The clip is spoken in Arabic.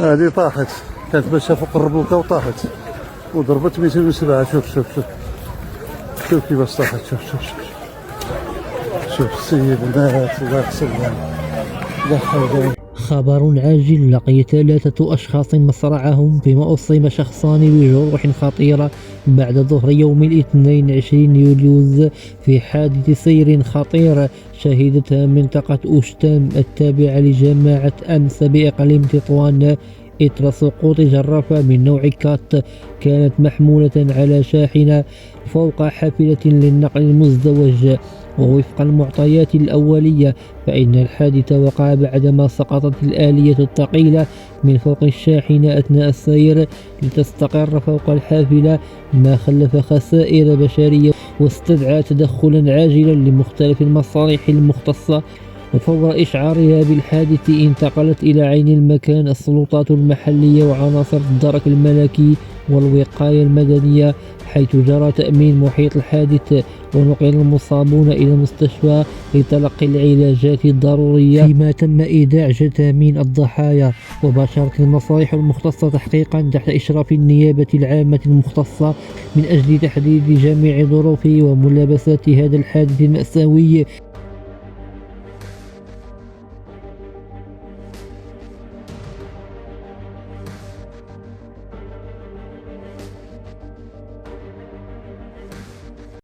هذه طاحت، كانت ماشيه فوق الربوكه وطاحت وضربت 207. شوف كيفاش طاحت. شوف السيد الناس الله يحسن. لا حول. خبر عاجل: لقي 3 أشخاص مصرعهم، فيما أصيب شخصان بجروح خطيرة بعد ظهر يوم الاثنين 20 يوليو في حادث سير خطير شهدتها منطقة أوشتام التابعة لجماعة أمس بإقليم تطوان إثر سقوط جرافة من نوع كات كانت محمولة على شاحنة فوق حافلة للنقل المزدوج. ووفق المعطيات الأولية فإن الحادث وقع بعدما سقطت الآلية الثقيلة من فوق الشاحنة أثناء السير لتستقر فوق الحافلة، ما خلف خسائر بشرية واستدعى تدخلا عاجلا لمختلف المصالح المختصة. وفور إشعارها بالحادث انتقلت إلى عين المكان السلطات المحلية وعناصر الدرك الملكي والوقاية المدنية، حيث جرى تأمين محيط الحادث ونقل المصابون إلى المستشفى لتلقي العلاجات الضرورية، فيما تم إيداع جثامين الضحايا. وباشرت المصالح المختصة تحقيقا تحت إشراف النيابة العامة المختصة من أجل تحديد جميع ظروف وملابسات هذا الحادث المأساوي.